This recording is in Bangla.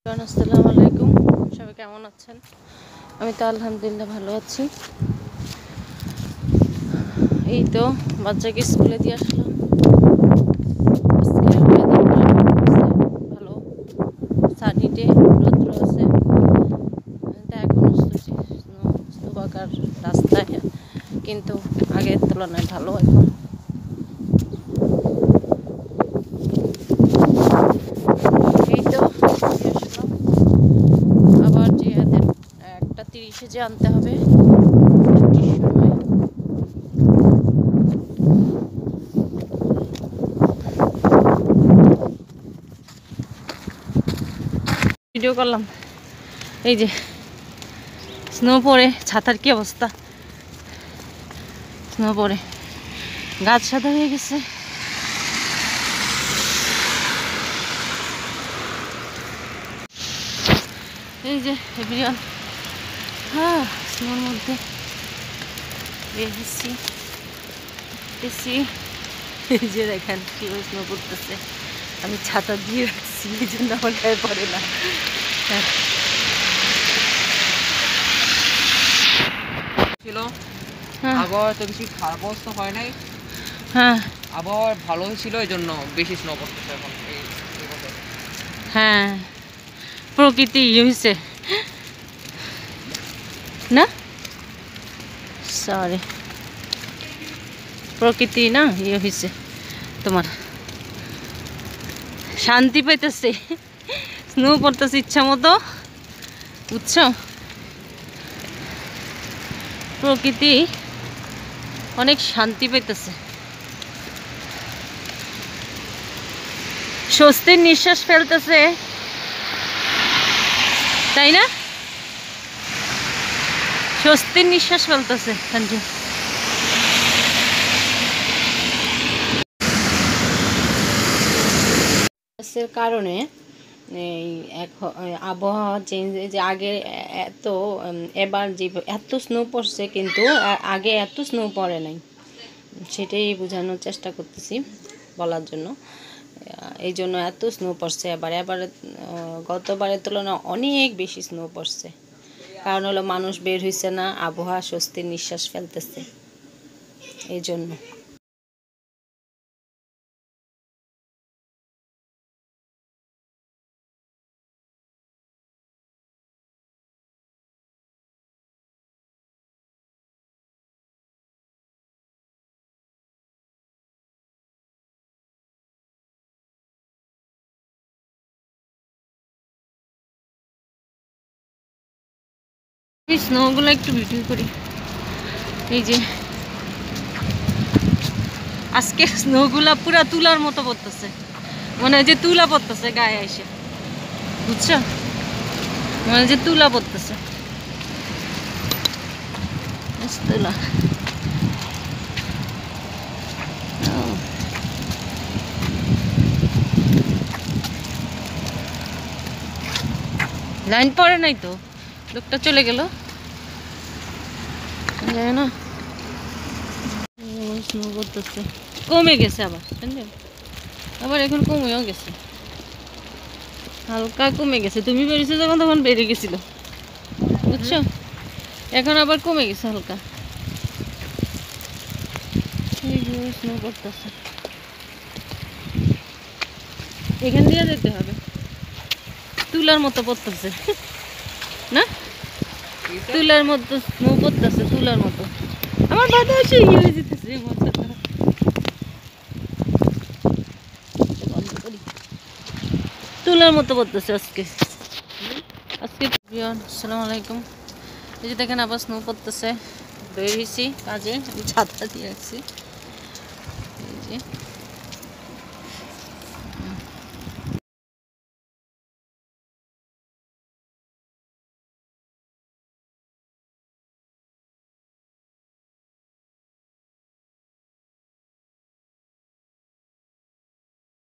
আসসালামু আলাইকুম, সবাই কেমন আছেন? আমি তো আলহামদুলিল্লাহ ভালো আছি। এই তো বাচ্চাকে স্কুলে দিয়ে আসলাম। আজকের ওয়েদারটা ভালো, সানি ডে, রৌদ্র আছে। এখন স্তূপাকার রাস্তায়, কিন্তু আগের তুলনায় ভালো এখন। এই তো আবার যে 1:30 যে আনতে হবে, ভিডিও করলাম। এই যে স্নো পড়ে, ছাতার কি অবস্থা! স্নো পড়ে গাছ সাদা হয়ে গেছে। এই যে এভরিওয়ান, হ্যাঁ স্নোর মধ্যে বেরিয়েছি। এই যে দেখেন কীভাবে স্নো পড়তেছে। আমি ছাতা দিয়ে রাখছি, এই জন্য আমার গায়ে পড়ে না। ছিল আবহাওয়া তো বেশি খারাপ অবস্থা হয় নাই। হ্যাঁ, আবহাওয়া ভালো ছিল, এই জন্য বেশি স্নো পড়তেছে এখন এই বছর। হ্যাঁ প্রকৃতি হয়েছে না, সরি প্রকৃতি না হয়েছে, তোমার শান্তি পাইতেছে। স্নো পড়তেছে ইচ্ছা মতো, বুঝছো? প্রকৃতি অনেক শান্তি পাইতেছে, স্বস্তির নিঃশ্বাস ফেলতেছে, তাই না? স্বস্তির নিঃশ্বাস ফেলতেছে সঞ্জু। কারণে এই আবহাওয়া চেঞ্জ, যে আগে এত, এবার যে এত স্নো পড়ছে, কিন্তু আগে এত স্নো পড়ে নাই, সেটাই বোঝানোর চেষ্টা করতেছি বলার জন্য। এই জন্য এত স্নো পড়ছে এবার গতবারের তুলনায় অনেক বেশি স্নো পড়ছে। কারণ হলো মানুষ বের হইছে না, আবহাওয়া স্বস্তির নিঃশ্বাস ফেলতেছে, এই জন্য। স্নোগুলো একটু ভিডিও করি। এই যে আজকে স্নোগুলা পুরা তুলার মতো পড়তেছে, মনে হয় যে তুলা পড়তেছে গায়ে এসে, বুঝছো? মনে হয় যে তুলা পড়তেছে, তুলা। লাইন পড়ে নাই তো, লোকটা চলে গেল, যায় না। স্নো পড়তেছে, কমে গেছে আবার, আবার এখন কমেও গেছে, হালকা কমে গেছে। তুমি বেরিয়েছো যখন, তখন বেড়ে গেছিল, বুঝছো? এখন আবার কমে গেছে হালকা। স্নো পড়তেছে, এখান দিয়ে যেতে হবে। তুলার মতো পড়তেছে না, তুলার মতো স্নো পড়তেছে, তুলার মতো। আমার বাধা এসে হয়ে যেতেছে, তুলার মতো পড়তেছে আজকে। আসসালামু আলাইকুম। এই যে দেখেন আবার স্নো পড়তেছে, বেরিয়েছি কাজে, আমি ছাতা দিয়ে রাখছি। এই যে